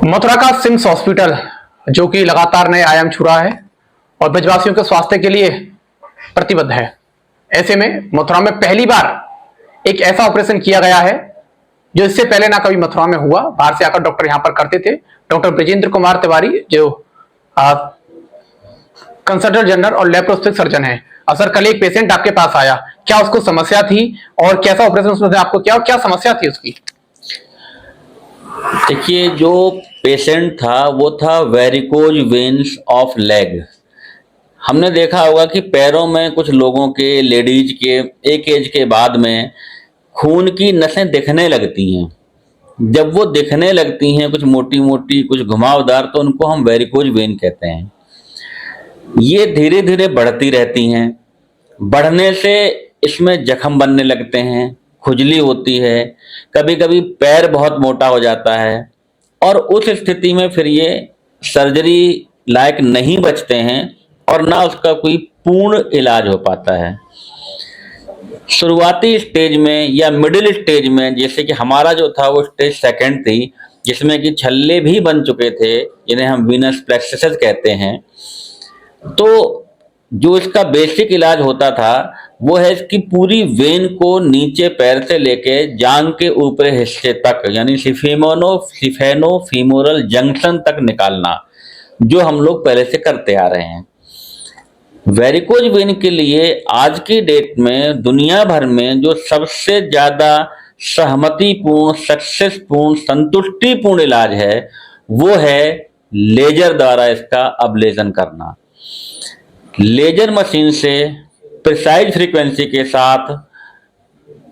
मथुरा का CIMS hospital जो कि लगातार नए आयाम छू रहा है और ब्रजवासियों के स्वास्थ्य के लिए प्रतिबद्ध है। ऐसे में मथुरा में पहली बार एक ऐसा ऑपरेशन किया गया है जो इससे पहले ना कभी मथुरा में हुआ। बाहर से आकर डॉक्टर यहां पर करते थे। डॉक्टर ब्रजेंद्र कुमार तिवारी जो कंसल्टेंट जनरल और लेप्रोस्कोपिक सर्जन है। सर, कल एक पेशेंट आपके पास आया, क्या उसको समस्या थी और कैसा ऑपरेशन उसने आपको किया और क्या समस्या थी उसकी? देखिए, जो पेशेंट था वो था वेरिकोज वेन्स ऑफ लेग। हमने देखा होगा कि पैरों में कुछ लोगों के, लेडीज के एक एज के बाद में खून की नसें दिखने लगती हैं। जब वो दिखने लगती हैं कुछ मोटी मोटी, कुछ घुमावदार, तो उनको हम वेरिकोज वेन कहते हैं। ये धीरे धीरे बढ़ती रहती हैं। बढ़ने से इसमें जख्म बनने लगते हैं, खुजली होती है, कभी कभी पैर बहुत मोटा हो जाता है और उस स्थिति में फिर ये सर्जरी लायक नहीं बचते हैं और ना उसका कोई पूर्ण इलाज हो पाता है। शुरुआती स्टेज में या मिडिल स्टेज में, जैसे कि हमारा जो था वो स्टेज सेकंड थी, जिसमें कि छल्ले भी बन चुके थे, जिन्हें हम वीनस प्लेक्सस कहते हैं। तो जो इसका बेसिक इलाज होता था वो है इसकी पूरी वेन को नीचे पैर से लेके जांघ के ऊपरी हिस्से तक, यानी सिफेनो फीमोरल जंक्शन तक निकालना, जो हम लोग पहले से करते आ रहे हैं। वेरिकोज वेन के लिए आज की डेट में दुनिया भर में जो सबसे ज्यादा सहमतिपूर्ण, सक्सेसपूर्ण, संतुष्टिपूर्ण इलाज है वो है लेजर द्वारा इसका अब्लेजन करना। लेजर मशीन से प्रिसाइज फ्रीक्वेंसी के साथ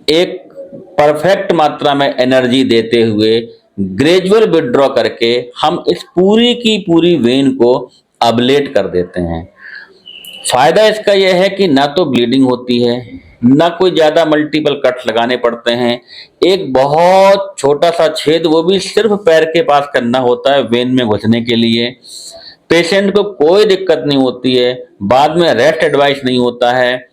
एक परफेक्ट मात्रा में एनर्जी देते हुए ग्रेजुअल विड्रॉ करके हम इस पूरी की पूरी वेन को अबलेट कर देते हैं। फायदा इसका यह है कि ना तो ब्लीडिंग होती है, ना कोई ज्यादा मल्टीपल कट्स लगाने पड़ते हैं। एक बहुत छोटा सा छेद, वो भी सिर्फ पैर के पास करना होता है वेन में घुसने के लिए। पेशेंट को कोई दिक्कत नहीं होती है, बाद में रेस्ट एडवाइस नहीं होता है।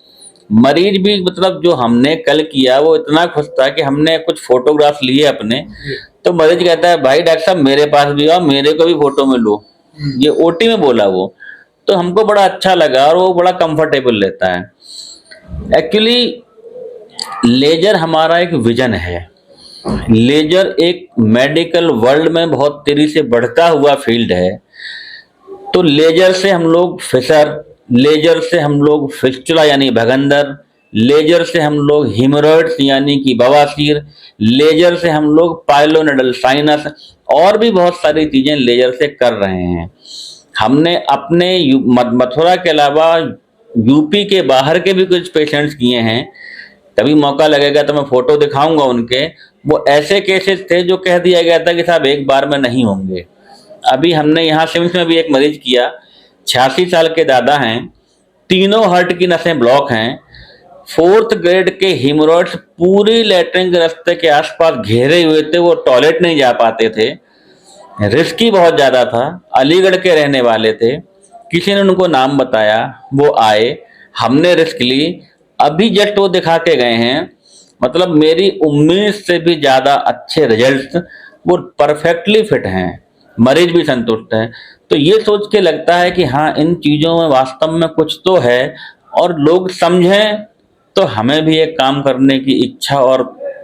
मरीज भी, मतलब जो हमने कल किया वो इतना खुश था कि हमने कुछ फोटोग्राफ लिए अपने, तो मरीज कहता है भाई डॉक्टर साहब मेरे पास भी आओ, मेरे को भी फोटो में लो। ये ओटी में बोला वो, तो हमको बड़ा अच्छा लगा और वो बड़ा कंफर्टेबल रहता है। एक्चुअली लेजर हमारा एक विजन है। लेजर एक मेडिकल वर्ल्ड में बहुत तेजी से बढ़ता हुआ फील्ड है। तो लेजर से हम लोग फिशर, लेजर से हम लोग फिस्टुला यानी भगंदर, लेजर से हम लोग हिमोरॉइड्स यानी कि बवासीर, लेजर से हम लोग पाइलोनेडल साइनस और भी बहुत सारी चीजें लेजर से कर रहे हैं। हमने अपने मथुरा के अलावा यूपी के बाहर के भी कुछ पेशेंट्स किए हैं। कभी मौका लगेगा तो मैं फोटो दिखाऊंगा उनके। वो ऐसे केसेस थे जो कह दिया गया था कि साहब एक बार में नहीं होंगे। अभी हमने यहाँ सिम्स में भी एक मरीज किया, 86 साल के दादा हैं, तीनों हार्ट की नसें ब्लॉक हैं, 4th ग्रेड के हिमोरॉइड्स पूरी लैट्रिन के रास्ते के आसपास घेरे हुए थे, वो टॉयलेट नहीं जा पाते थे, रिस्की बहुत ज्यादा था, अलीगढ़ के रहने वाले थे। किसी ने उनको नाम बताया, वो आए, हमने रिस्क ली, अभी जस्ट वो दिखा के गए हैं। मतलब मेरी उम्मीद से भी ज्यादा अच्छे रिजल्ट, वो परफेक्टली फिट हैं, मरीज भी संतुष्ट है। तो ये सोच के लगता है कि हाँ, इन चीजों में वास्तव में कुछ तो है और लोग समझें तो हमें भी एक काम करने की इच्छा और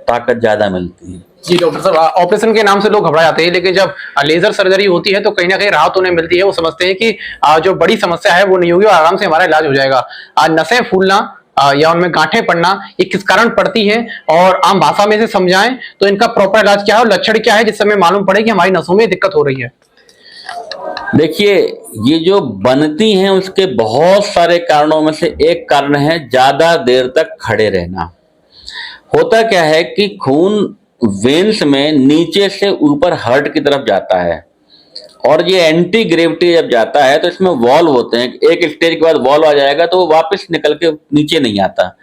ताकत ज्यादा मिलती है। जी डॉक्टर साहब, ऑपरेशन के नाम से लोग घबरा जाते हैं, लेकिन जब लेजर सर्जरी होती है तो कहीं ना कहीं राहत उन्हें मिलती है। वो समझते हैं कि जो बड़ी समस्या है वो नहीं होगी और आराम से हमारा इलाज हो जाएगा। नसें फूलना या उनमें गांठें पड़ना ये किस कारण पड़ती है और आम भाषा में से समझाएं तो इनका प्रॉपर इलाज क्या है और लक्षण क्या है, जिससे हमें मालूम पड़े कि हमारी नसों में दिक्कत हो रही है। देखिए, ये जो बनती हैं उसके बहुत सारे कारणों में से एक कारण है ज्यादा देर तक खड़े रहना। होता क्या है कि खून वेन्स में नीचे से ऊपर हार्ट की तरफ जाता है और ये एंटी ग्रेविटी जब जाता है तो इसमें वॉल्व होते हैं। एक स्टेज के बाद वॉल्व आ जाएगा तो वो वापस निकल के नीचे नहीं आता।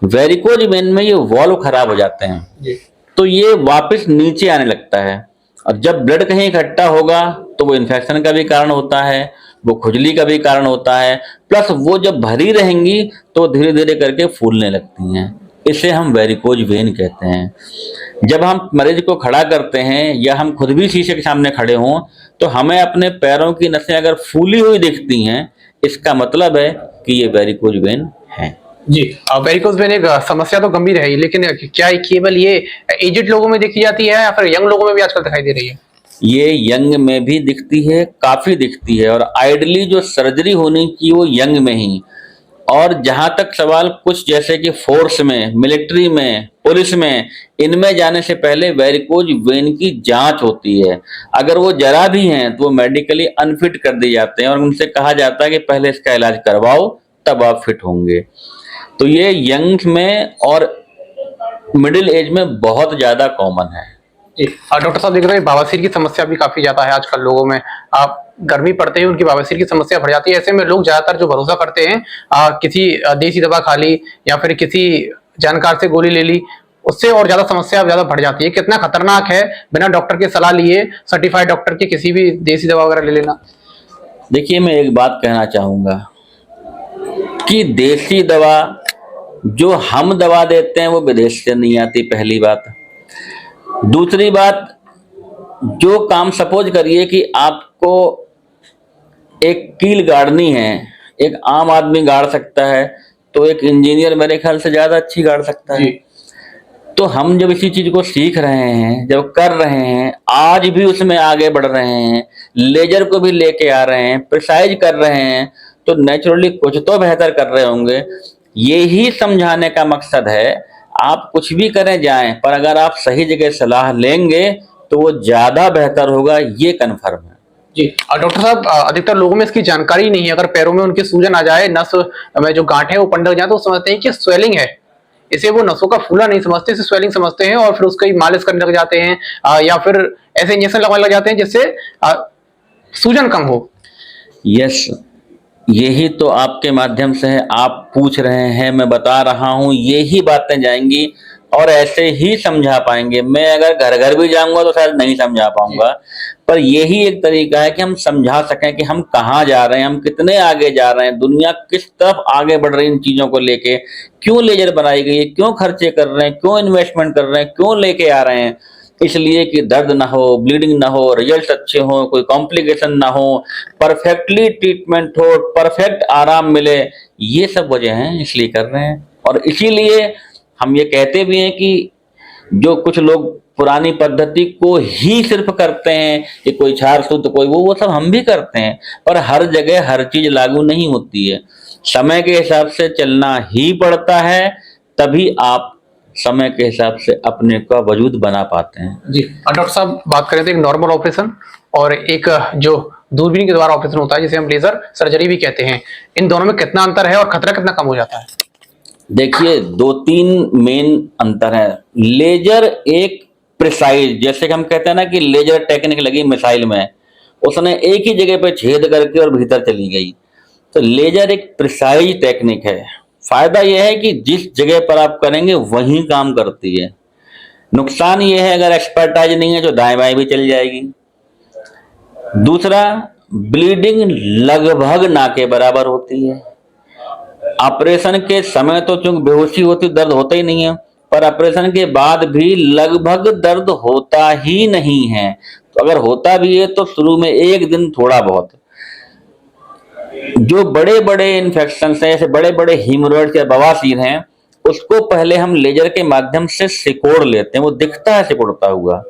वेरिकोज वेन में ये वॉल्व खराब हो जाते हैं तो ये वापस नीचे आने लगता है और जब ब्लड कहीं इकट्ठा होगा तो वो इन्फेक्शन का भी कारण होता है, वो खुजली का भी कारण होता है, प्लस वो जब भरी रहेंगी तो धीरे धीरे करके फूलने लगती हैं। इसे हम वेरिकोज वेन कहते हैं। जब हम मरीज को खड़ा करते हैं या हम खुद भी शीशे के सामने खड़े हों तो हमें अपने पैरों की नसें अगर फूली हुई दिखती हैं, इसका मतलब है कि ये वेरिकोज वेन है। जी, वेरिकोज वेन एक समस्या तो गंभीर है ही, लेकिन क्या ये केवल ये एजेड लोगों में देखी जाती है या फिर यंग लोगों में भी आजकल दिखाई दे रही है? ये यंग में भी दिखती है, काफी दिखती है, और आइडली जो सर्जरी होनी की वो यंग में ही। और जहां तक सवाल कुछ जैसे कि फोर्स में, मिलिट्री में, पुलिस में, इनमें जाने से पहले वेरिकोज वेन की जांच होती है। अगर वो जरा भी हैं तो वो मेडिकली अनफिट कर दिए जाते हैं और उनसे कहा जाता है कि पहले इसका इलाज करवाओ तब आप फिट होंगे। तो ये यंग में और मिडिल एज में बहुत ज्यादा कॉमन है। जी, डॉक्टर साहब देख रहे हैं बवासीर की समस्या भी काफी ज्यादा है आजकल लोगों में। आप गर्मी पड़ते ही उनकी बवासीर की समस्या बढ़ जाती है। ऐसे में लोग ज्यादातर जो भरोसा करते हैं किसी देसी दवा खा ली या फिर किसी जानकार से गोली ले ली, उससे और ज्यादा समस्या ज्यादा बढ़ जाती है। कितना खतरनाक है बिना डॉक्टर की सलाह लिए सर्टिफाइड डॉक्टर की किसी भी देसी दवा वगैरह ले लेना? देखिए, मैं एक बात कहना चाहूंगा कि देसी दवा जो हम दवा देते हैं वो विदेश से नहीं आती, पहली बात। दूसरी बात, जो काम सपोज करिए कि आपको एक कील गाड़नी है, एक आम आदमी गाड़ सकता है तो एक इंजीनियर मेरे ख्याल से ज्यादा अच्छी गाड़ सकता है। तो हम जब इसी चीज को सीख रहे हैं, जब कर रहे हैं, आज भी उसमें आगे बढ़ रहे हैं, लेजर को भी लेके आ रहे हैं, प्रिसाइज कर रहे हैं, तो नेचुरली कुछ तो बेहतर कर रहे होंगे। यही समझाने का मकसद है। आप कुछ भी करें जाएं, पर अगर आप सही जगह सलाह लेंगे तो वो ज्यादा बेहतर होगा, ये कन्फर्म है। जी, डॉक्टर साहब अधिकतर लोगों में इसकी जानकारी नहीं है। अगर पैरों में उनके सूजन आ जाए, नस में जो गांठ है वो पंडक जाए, तो वो समझते हैं कि स्वेलिंग है। इसे वो नसों का फूला नहीं समझते, इसे स्वेलिंग समझते हैं और फिर उसकी मालिश करने लग जाते हैं या फिर ऐसे इंजेक्शन लगवाने लग जाते हैं जिससे सूजन कम हो। यस, यही तो आपके माध्यम से है, आप पूछ रहे हैं, मैं बता रहा हूं, यही बातें जाएंगी और ऐसे ही समझा पाएंगे। मैं अगर घर घर भी जाऊंगा तो शायद नहीं समझा पाऊंगा, पर यही एक तरीका है कि हम समझा सकें कि हम कहाँ जा रहे हैं, हम कितने आगे जा रहे हैं, दुनिया किस तरफ आगे बढ़ रही है इन चीजों को लेके, क्यों लेजर बनाई गई है, क्यों खर्चे कर रहे हैं, क्यों इन्वेस्टमेंट कर रहे हैं, क्यों लेके आ रहे हैं। इसलिए कि दर्द ना हो, ब्लीडिंग ना हो, रिजल्ट अच्छे हो, कोई कॉम्प्लिकेशन ना हो, परफेक्टली ट्रीटमेंट हो, परफेक्ट आराम मिले, ये सब वजह हैं इसलिए कर रहे हैं। और इसीलिए हम ये कहते भी हैं कि जो कुछ लोग पुरानी पद्धति को ही सिर्फ करते हैं कि कोई छार सूत्र कोई वो सब हम भी करते हैं, पर हर जगह हर चीज लागू नहीं होती है। समय के हिसाब से चलना ही पड़ता है, तभी आप समय के हिसाब से अपने का वजूद बना पाते हैं। जी, डॉक्टर साहब बात करें तो एक नॉर्मल ऑपरेशन और एक जो दूरबीन के द्वारा ऑपरेशन होता है जिसे हम लेजर सर्जरी भी कहते हैं, इन दोनों में कितना अंतर है और खतरा कितना कम हो जाता है? देखिए, 2-3 मेन अंतर है। लेजर एक प्रिसाइज, जैसे कि हम कहते हैं ना कि लेजर टेक्निक लगी मिसाइल में, उसने एक ही जगह पे छेद करके और भीतर चली गई। तो लेजर एक प्रिसाइज टेक्निक है। फायदा यह है कि जिस जगह पर आप करेंगे वहीं काम करती है। नुकसान यह है अगर एक्सपर्टाइज नहीं है तो दाएं बाएं भी चल जाएगी। दूसरा, ब्लीडिंग लगभग ना के बराबर होती है। ऑपरेशन के समय तो चूंकि बेहोशी होती, दर्द होता ही नहीं है, पर ऑपरेशन के बाद भी लगभग दर्द होता ही नहीं है। तो अगर होता भी है तो शुरू में एक दिन थोड़ा बहुत। जो बड़े बड़े इन्फेक्शन हैं, जैसे बड़े बड़े हीमोरॉइड या बवासीर हैं, उसको पहले हम लेजर के माध्यम से सिकोड़ लेते हैं, वो दिखता है सिकुड़ता हुआ।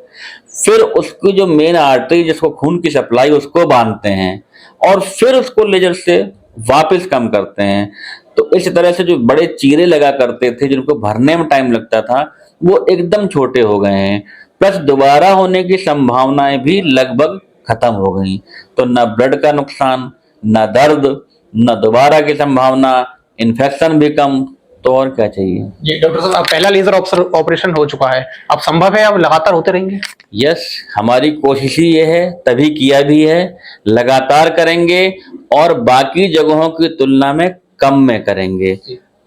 फिर उसकी जो मेन आर्टरी जिसको खून की सप्लाई, उसको बांधते हैं और फिर उसको लेजर से वापस कम करते हैं। तो इस तरह से जो बड़े चीरे लगा करते थे जिनको भरने में टाइम लगता था, वो एकदम छोटे हो गए हैं। प्लस दोबारा होने की संभावनाएं भी लगभग खत्म हो गई। तो न ब्लड का नुकसान, न दर्द, न दोबारा की संभावना, इन्फेक्शन भी कम, तो और क्या चाहिए। जी डॉक्टर साहब, अब पहला लेजर ऑपरेशन हो चुका है, अब संभव है अब लगातार होते रहेंगे? यस, हमारी कोशिश ही ये है, तभी किया भी है, लगातार करेंगे और बाकी जगहों की तुलना में कम में करेंगे।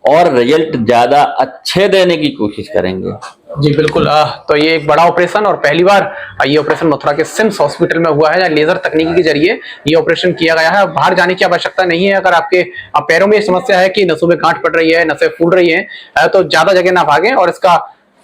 और रिजल्ट ज्यादा अच्छे देने की कोशिश करेंगे। जी बिल्कुल। तो ये एक बड़ा ऑपरेशन और पहली बार ये ऑपरेशन मथुरा के सिम्स हॉस्पिटल में हुआ है, जहाँ लेजर तकनीकी के जरिए ये ऑपरेशन किया गया है। बाहर जाने की आवश्यकता नहीं है। अगर आपके पैरों में समस्या है कि नसों में गांठ पड़ रही है, नसें फूल रही हैं, तो ज्यादा जगह ना भागें। और इसका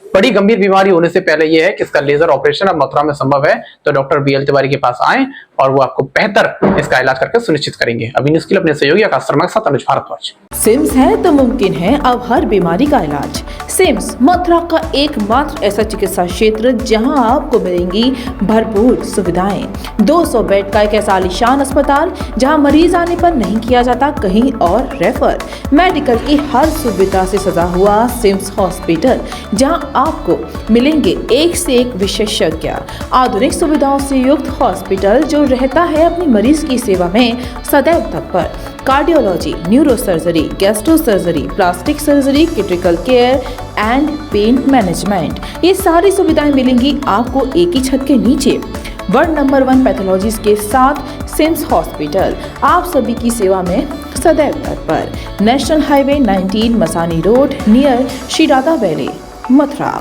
बड़ी गंभीर बीमारी होने से पहले ये है कि इसका लेजर ऑपरेशन अब मथुरा में संभव है। तो डॉक्टर BL तिवारी के पास आएं और वो आपको बेहतर इसका इलाज करके सुनिश्चित करेंगे। अभी न्यूज़ के लिए अपने सहयोगी आकाश शर्मा के साथ अनुज भारद्वाज। सिम्स है तो मुमकिन है अब हर बीमारी का इलाज। सिम्स मथुरा का एकमात्र ऐसा चिकित्सा क्षेत्र जहां आपको मिलेंगी भरपूर सुविधाएं। 200 बेड का एक ऐसा आलीशान अस्पताल जहां मरीज आने पर नहीं किया जाता कहीं और रेफर। मेडिकल की हर सुविधा से सजा हुआ सिम्स हॉस्पिटल, जहां आपको मिलेंगे एक से एक विशेषज्ञ। आधुनिक सुविधाओं से युक्त हॉस्पिटल जो रहता है अपनी मरीज की सेवा में सदैव तत्पर। Cardiology, neuro surgery, gastro surgery, plastic surgery, critical care and pain management, ये सारी सुविधाएं मिलेंगी आपको एक ही छत के नीचे। वर्ल्ड नंबर 1 पैथोलॉजीज के साथ सिम्स हॉस्पिटल आप सभी की सेवा में सदैव तत्पर। National highway 19 Masani road near Shri Radha valley, Mathura.